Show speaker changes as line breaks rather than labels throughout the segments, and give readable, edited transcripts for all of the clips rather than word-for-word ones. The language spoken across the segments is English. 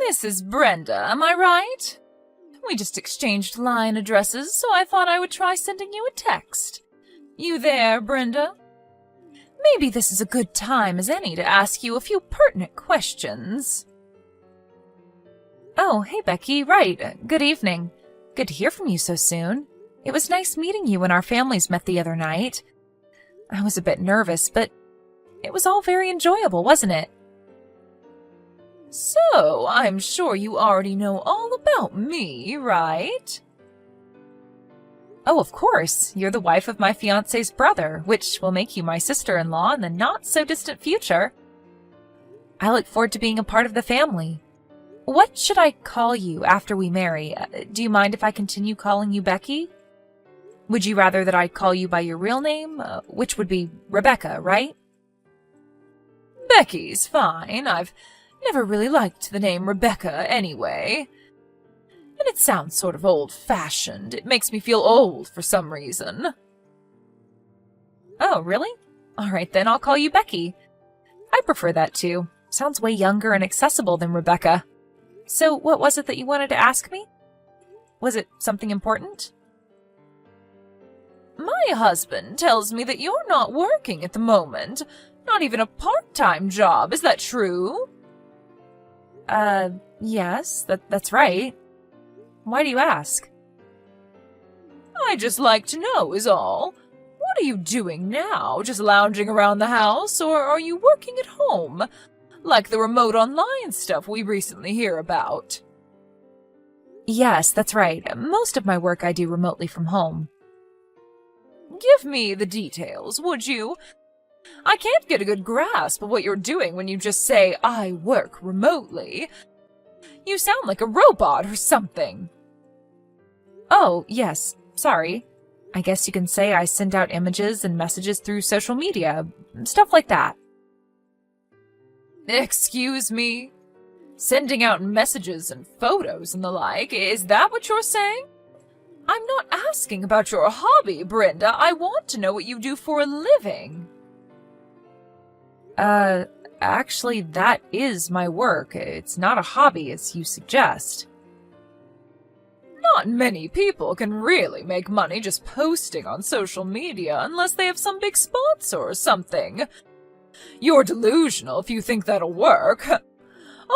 This is Brenda, am I right? We just exchanged line addresses, so I thought I would try sending you a text. You there, Brenda? Maybe this is a good time as any to ask you a few pertinent questions. Oh, hey Becky, right. Good evening. Good to hear from you so soon. It was nice meeting you when our families met the other night. I was a bit nervous, but it was all very enjoyable, wasn't it? So, I'm sure you already know all about me, right? Oh, of course. You're the wife of my fiancé's brother, which will make you my sister-in-law in the not-so-distant future. I look forward to being a part of the family. What should I call you after we marry? Do you mind if I continue calling you Becky? Would you rather that I call you by your real name, which would be Rebecca, right? Becky's fine. I've never really liked the name Rebecca anyway. And it sounds sort of old-fashioned. It makes me feel old for some reason. Oh, really? All right, then I'll call you Becky. I prefer that too. Sounds way younger and accessible than Rebecca. So what was it that you wanted to ask me? Was it something important? My husband tells me that you're not working at the moment. Not even a part-time job. Is that true? Yes, that's right. Why do you ask? I just like to know is all. What are you doing now? Just lounging around the house, or are you working at home? Like the remote online stuff we recently hear about. Yes, that's right. Most of my work I do remotely from home. Give me the details, would you? I can't get a good grasp of what you're doing when you just say, I work remotely. You sound like a robot or something. Oh, yes, sorry. I guess you can say I send out images and messages through social media, stuff like that. Excuse me? Sending out messages and photos and the like, is that what you're saying? I'm not asking about your hobby, Brenda. I want to know what you do for a living. Actually, that is my work. It's not a hobby, as you suggest. Not many people can really make money just posting on social media unless they have some big sponsor or something. You're delusional if you think that'll work.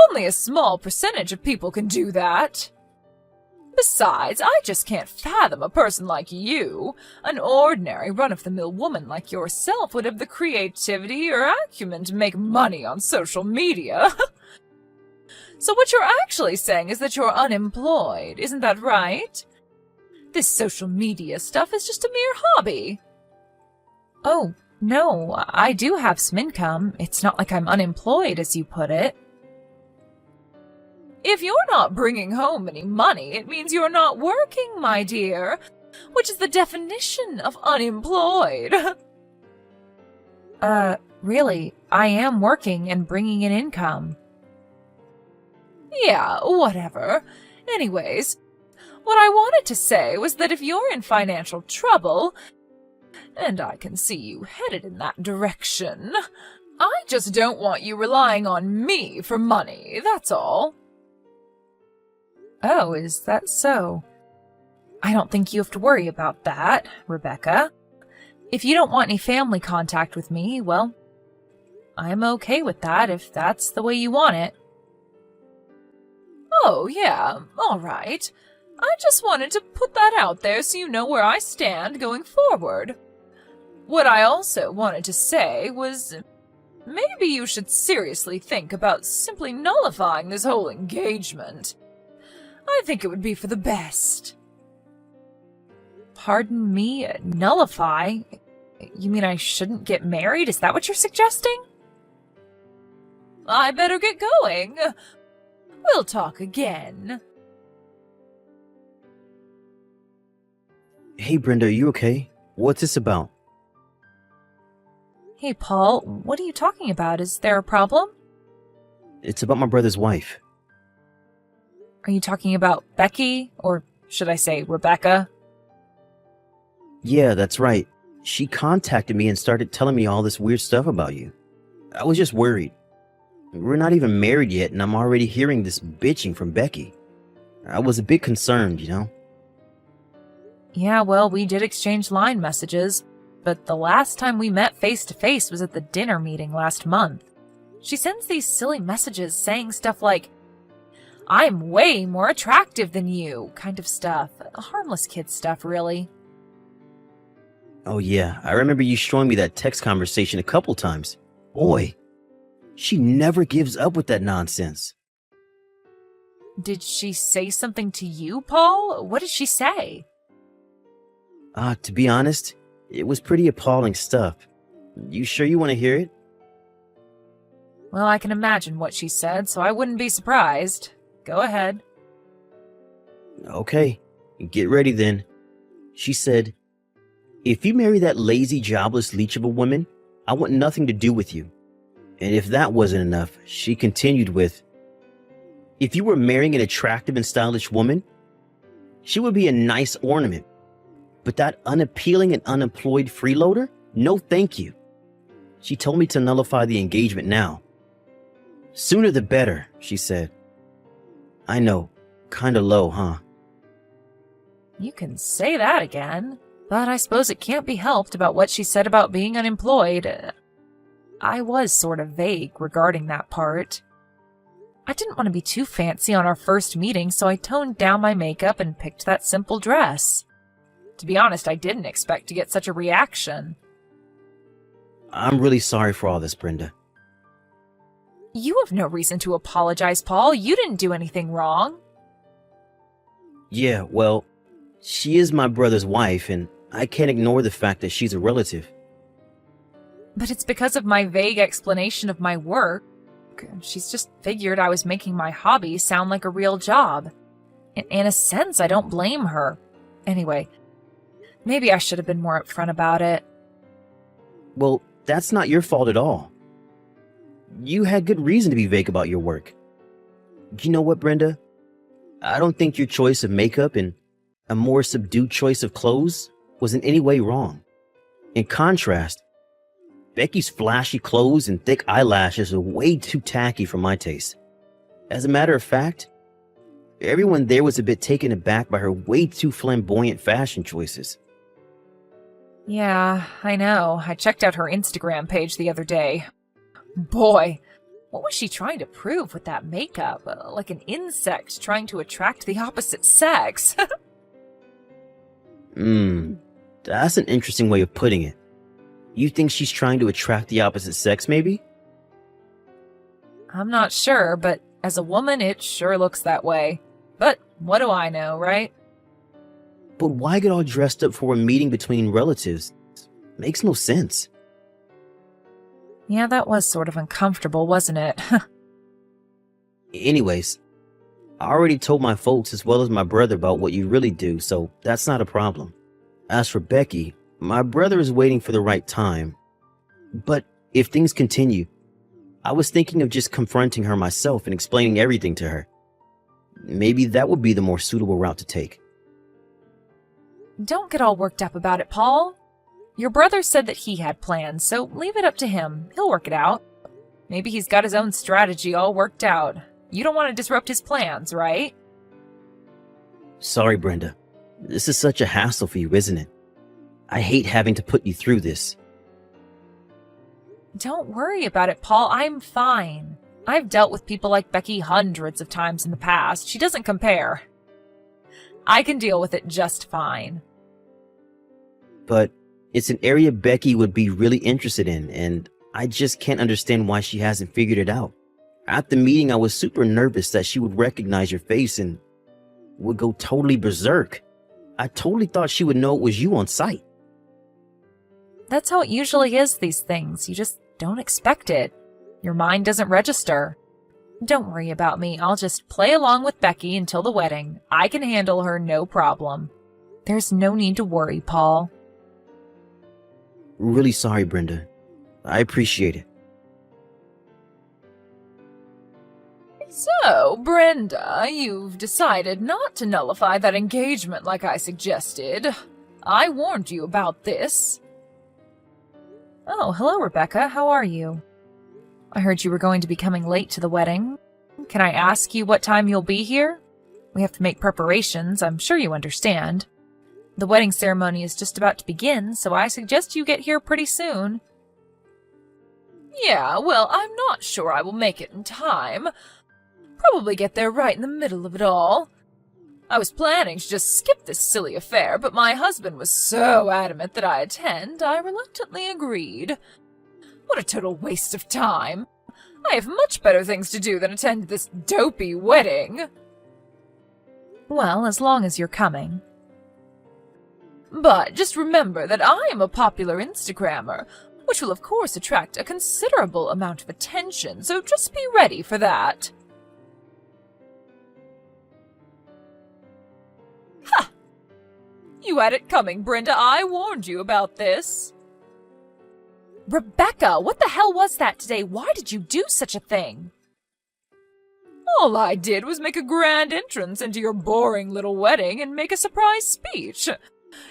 Only a small percentage of people can do that. Besides, I just can't fathom a person like you. An ordinary run-of-the-mill woman like yourself would have the creativity or acumen to make money on social media. So what you're actually saying is that you're unemployed, isn't that right? This social media stuff is just a mere hobby. Oh, no, I do have some income. It's not like I'm unemployed, as you put it. If you're not bringing home any money, it means you're not working, my dear, which is the definition of unemployed. Really, I am working and bringing in income. Yeah, whatever. Anyways, what I wanted to say was that if you're in financial trouble, and I can see you headed in that direction, I just don't want you relying on me for money, that's all. Oh, is that so? I don't think you have to worry about that, Rebecca. If you don't want any family contact with me, well, I'm okay with that if that's the way you want it. Oh, yeah, all right. I just wanted to put that out there so you know where I stand going forward. What I also wanted to say was, maybe you should seriously think about simply nullifying this whole engagement. I think it would be for the best. Pardon me, nullify? You mean I shouldn't get married? Is that what you're suggesting? I better get going. We'll talk again.
Hey, Brenda, are you okay? What's this about?
Hey, Paul, what are you talking about? Is there a problem?
It's about my brother's wife.
Are you talking about Becky? Or should I say Rebecca?
Yeah, that's right. She contacted me and started telling me all this weird stuff about you. I was just worried. We're not even married yet, and I'm already hearing this bitching from Becky. I was a bit concerned, you know?
Yeah, well, we did exchange line messages, but the last time we met face to face was at the dinner meeting last month. She sends these silly messages saying stuff like, "I'm way more attractive than you," kind of stuff. Harmless kid stuff, really.
Oh yeah, I remember you showing me that text conversation a couple times. Boy, she never gives up with that nonsense.
Did she say something to you, Paul? What did she say?
To be honest, it was pretty appalling stuff. You sure you want to hear it?
Well, I can imagine what she said, so I wouldn't be surprised. Go ahead.
Okay, get ready then. She said, "If you marry that lazy, jobless leech of a woman, I want nothing to do with you." And if that wasn't enough, she continued with, "If you were marrying an attractive and stylish woman, she would be a nice ornament. But that unappealing and unemployed freeloader? No thank you." She told me to nullify the engagement now. "Sooner the better," she said. I know, kinda low, huh?
You can say that again, but I suppose it can't be helped about what she said about being unemployed. I was sort of vague regarding that part. I didn't want to be too fancy on our first meeting, so I toned down my makeup and picked that simple dress. To be honest, I didn't expect to get such a reaction.
I'm really sorry for all this, Brenda.
You have no reason to apologize, Paul. You didn't do anything wrong.
Yeah, well, she is my brother's wife, and I can't ignore the fact that she's a relative.
But it's because of my vague explanation of my work. She's just figured I was making my hobby sound like a real job. In a sense, I don't blame her. Anyway, maybe I should have been more upfront about it.
Well, that's not your fault at all. You had good reason to be vague about your work. You know what, Brenda? I don't think your choice of makeup and a more subdued choice of clothes was in any way wrong. In contrast, Becky's flashy clothes and thick eyelashes are way too tacky for my taste. As a matter of fact, everyone there was a bit taken aback by her way too flamboyant fashion choices.
Yeah, I know. I checked out her Instagram page the other day. Boy, what was she trying to prove with that makeup? Like an insect trying to attract the opposite sex.
That's an interesting way of putting it. You think she's trying to attract the opposite sex, maybe?
I'm not sure, but as a woman, it sure looks that way. But what do I know, right?
But why get all dressed up for a meeting between relatives? Makes no sense.
Yeah, that was sort of uncomfortable, wasn't it?
Anyways, I already told my folks as well as my brother about what you really do, so that's not a problem. As for Becky, my brother is waiting for the right time. But if things continue, I was thinking of just confronting her myself and explaining everything to her. Maybe that would be the more suitable route to take.
Don't get all worked up about it, Paul. Your brother said that he had plans, so leave it up to him. He'll work it out. Maybe he's got his own strategy all worked out. You don't want to disrupt his plans, right?
Sorry, Brenda. This is such a hassle for you, isn't it? I hate having to put you through this.
Don't worry about it, Paul. I'm fine. I've dealt with people like Becky hundreds of times in the past. She doesn't compare. I can deal with it just fine.
But it's an area Becky would be really interested in, and I just can't understand why she hasn't figured it out. At the meeting, I was super nervous that she would recognize your face and would go totally berserk. I totally thought she would know it was you on sight.
That's how it usually is, these things. You just don't expect it. Your mind doesn't register. Don't worry about me. I'll just play along with Becky until the wedding. I can handle her, no problem. There's no need to worry, Paul.
Really sorry, Brenda. I appreciate it.
So, Brenda, you've decided not to nullify that engagement like I suggested. I warned you about this. Oh, hello, Rebecca. How are you? I heard you were going to be coming late to the wedding. Can I ask you what time you'll be here? We have to make preparations, I'm sure you understand. The wedding ceremony is just about to begin, so I suggest you get here pretty soon. Yeah, well, I'm not sure I will make it in time. Probably get there right in the middle of it all. I was planning to just skip this silly affair, but my husband was so adamant that I attend, I reluctantly agreed. What a total waste of time. I have much better things to do than attend this dopey wedding. Well, as long as you're coming. But just remember that I am a popular Instagrammer, which will of course attract a considerable amount of attention, so just be ready for that. Ha! You had it coming, Brenda. I warned you about this. Rebecca, what the hell was that today? Why did you do such a thing? All I did was make a grand entrance into your boring little wedding and make a surprise speech.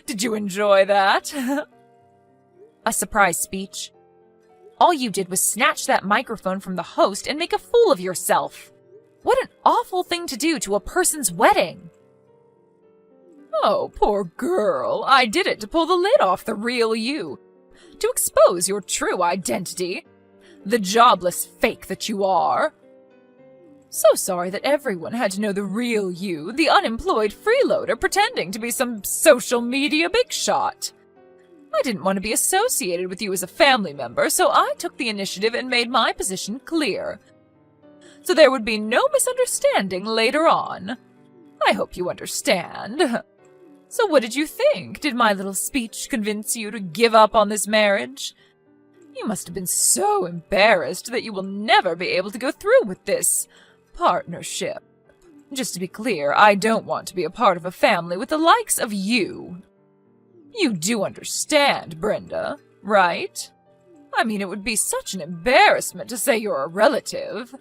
Did you enjoy that? A surprise speech? All you did was snatch that microphone from the host and make a fool of yourself. What an awful thing to do to a person's wedding. Oh, poor girl. I did it to pull the lid off the real you. To expose your true identity. The jobless fake that you are. So sorry that everyone had to know the real you, the unemployed freeloader pretending to be some social media big shot. I didn't want to be associated with you as a family member, so I took the initiative and made my position clear. So there would be no misunderstanding later on. I hope you understand. So what did you think? Did my little speech convince you to give up on this marriage? You must have been so embarrassed that you will never be able to go through with this partnership. Just to be clear, I don't want to be a part of a family with the likes of you. You do understand, Brenda, right? I mean, it would be such an embarrassment to say you're a relative.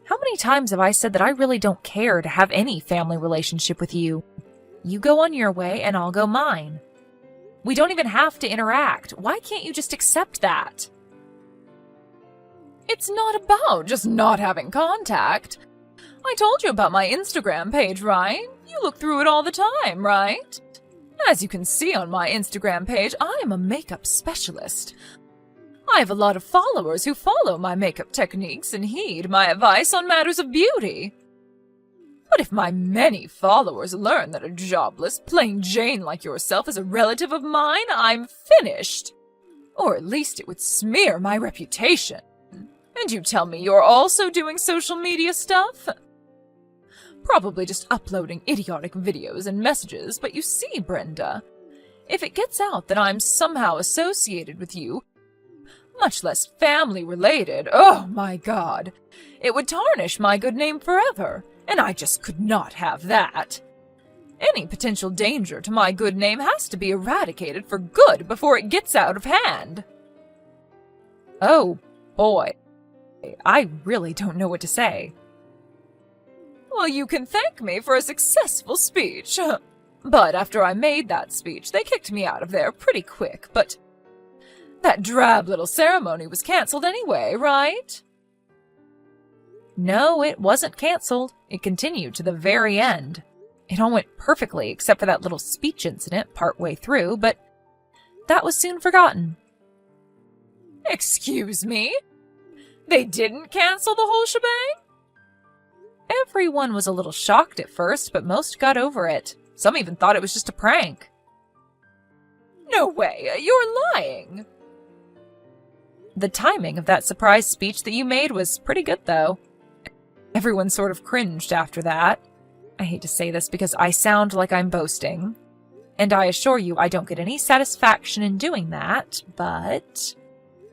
How many times have I said that I really don't care to have any family relationship with you? You go on your way and I'll go mine. We don't even have to interact. Why can't you just accept that? It's not about just not having contact. I told you about my Instagram page, right? You look through it all the time, right? As you can see on my Instagram page, I am a makeup specialist. I have a lot of followers who follow my makeup techniques and heed my advice on matters of beauty. But if my many followers learn that a jobless, plain Jane like yourself is a relative of mine, I'm finished. Or at least it would smear my reputation. And you tell me you're also doing social media stuff? Probably just uploading idiotic videos and messages, but you see, Brenda, if it gets out that I'm somehow associated with you, much less family-related, oh my God, it would tarnish my good name forever, and I just could not have that. Any potential danger to my good name has to be eradicated for good before it gets out of hand. Oh, boy. I really don't know what to say. Well, you can thank me for a successful speech. But after I made that speech, they kicked me out of there pretty quick, but that drab little ceremony was cancelled anyway, right? No, it wasn't cancelled. It continued to the very end. It all went perfectly except for that little speech incident partway through, but that was soon forgotten. Excuse me? They didn't cancel the whole shebang? Everyone was a little shocked at first, but most got over it. Some even thought it was just a prank. No way, you're lying. The timing of that surprise speech that you made was pretty good, though. Everyone sort of cringed after that. I hate to say this because I sound like I'm boasting. And I assure you I don't get any satisfaction in doing that, but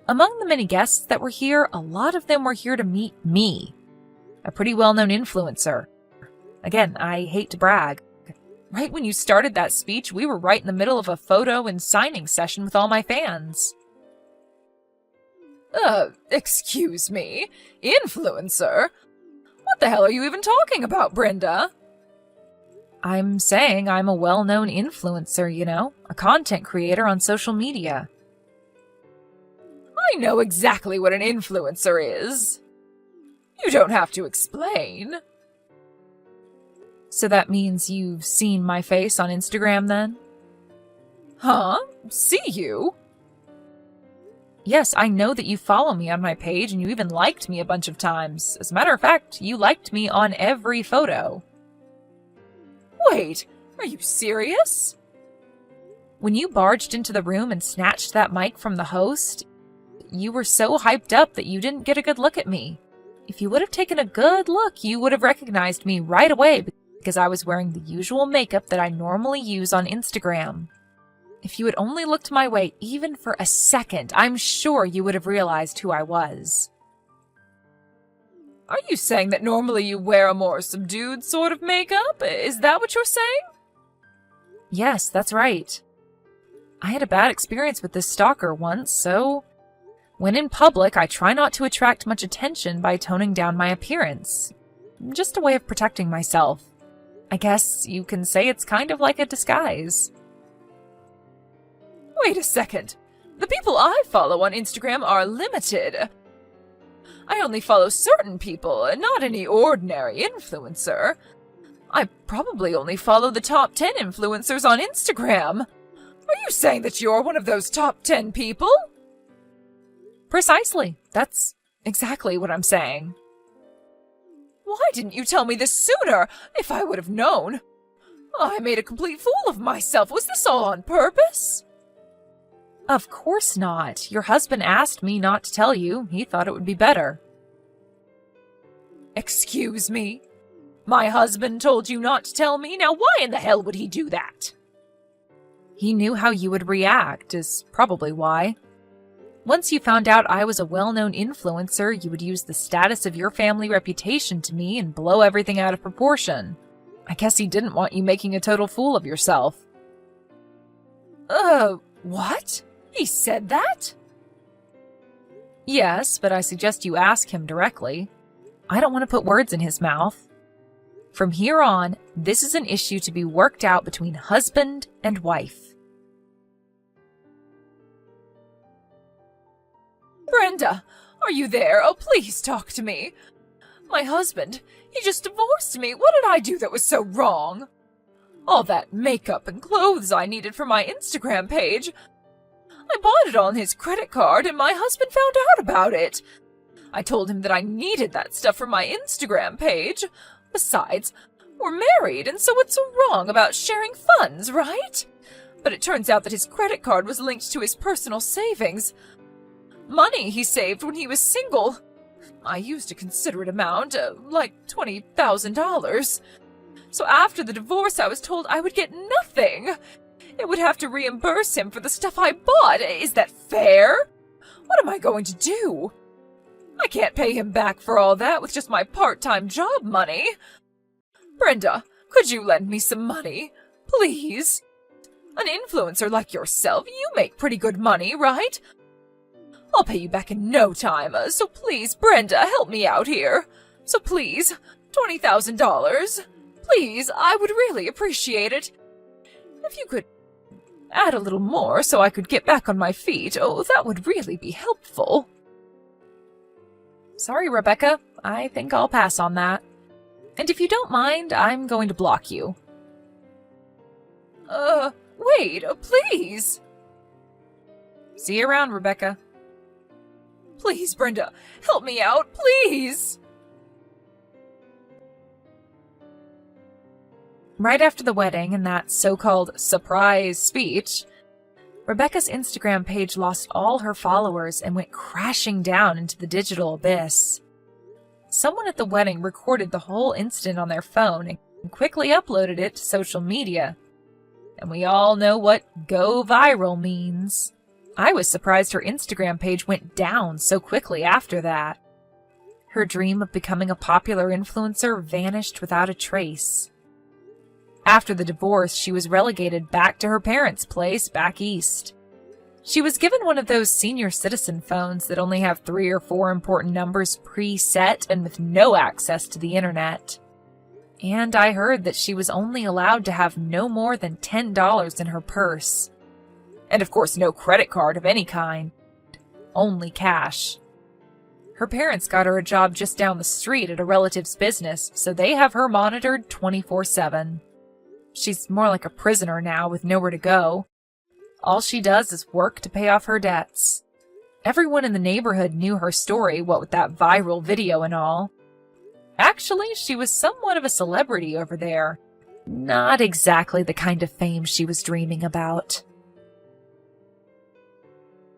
among the many guests that were here, a lot of them were here to meet me. A pretty well-known influencer. Again, I hate to brag. Right when you started that speech, we were right in the middle of a photo and signing session with all my fans. Excuse me? Influencer? What the hell are you even talking about, Brenda? I'm saying I'm a well-known influencer, you know, a content creator on social media. I know exactly what an influencer is. You don't have to explain. So that means you've seen my face on Instagram then? Huh? See you? Yes, I know that you follow me on my page and you even liked me a bunch of times. As a matter of fact, you liked me on every photo. Wait, are you serious? When you barged into the room and snatched that mic from the host, you were so hyped up that you didn't get a good look at me. If you would have taken a good look, you would have recognized me right away because I was wearing the usual makeup that I normally use on Instagram. If you had only looked my way even for a second, I'm sure you would have realized who I was. Are you saying that normally you wear a more subdued sort of makeup? Is that what you're saying? Yes, that's right. I had a bad experience with this stalker once, so when in public, I try not to attract much attention by toning down my appearance. Just a way of protecting myself. I guess you can say it's kind of like a disguise. Wait a second. The people I follow on Instagram are limited. I only follow certain people, not any ordinary influencer. I probably only follow the top 10 influencers on Instagram. Are you saying that you're one of those top 10 people? Precisely. That's exactly what I'm saying. Why didn't you tell me this sooner? If I would have known. I made a complete fool of myself. Was this all on purpose? Of course not. Your husband asked me not to tell you. He thought it would be better. Excuse me? My husband told you not to tell me? Now why in the hell would he do that? He knew how you would react, is probably why. Once you found out I was a well-known influencer, you would use the status of your family reputation to me and blow everything out of proportion. I guess he didn't want you making a total fool of yourself. What? He said that? Yes, but I suggest you ask him directly. I don't want to put words in his mouth. From here on, this is an issue to be worked out between husband and wife. Brenda, are you there? Oh, please talk to me. My husband, he just divorced me. What did I do that was so wrong? All that makeup and clothes I needed for my Instagram page. I bought it on his credit card and my husband found out about it. I told him that I needed that stuff for my Instagram page. Besides, we're married, and so what's so wrong about sharing funds, right? But it turns out that his credit card was linked to his personal savings. Money he saved when he was single. I used a considerate amount, like $20,000. So after the divorce, I was told I would get nothing. It would have to reimburse him for the stuff I bought. Is that fair? What am I going to do? I can't pay him back for all that with just my part-time job money. Brenda, could you lend me some money? Please? An influencer like yourself, you make pretty good money, right? I'll pay you back in no time, so please, Brenda, help me out here. So please, $20,000. Please, I would really appreciate it. If you could add a little more so I could get back on my feet, oh, that would really be helpful. Sorry, Rebecca. I think I'll pass on that. And if you don't mind, I'm going to block you. Wait, please. See you around, Rebecca. Please, Brenda, help me out, please. Right after the wedding and that so-called surprise speech, Rebecca's Instagram page lost all her followers and went crashing down into the digital abyss. Someone at the wedding recorded the whole incident on their phone and quickly uploaded it to social media. And we all know what go viral means. I was surprised her Instagram page went down so quickly after that. Her dream of becoming a popular influencer vanished without a trace. After the divorce, she was relegated back to her parents' place back east. She was given one of those senior citizen phones that only have 3 or 4 important numbers preset and with no access to the internet. And I heard that she was only allowed to have no more than $10 in her purse. And of course no credit card of any kind. only cash. Her parents got her a job just down the street at a relative's business, so they have her monitored 24/7. She's more like a prisoner now with nowhere to go. All she does is work to pay off her debts. Everyone in the neighborhood knew her story, what with that viral video and all. Actually, she was somewhat of a celebrity over there. Not exactly the kind of fame she was dreaming about.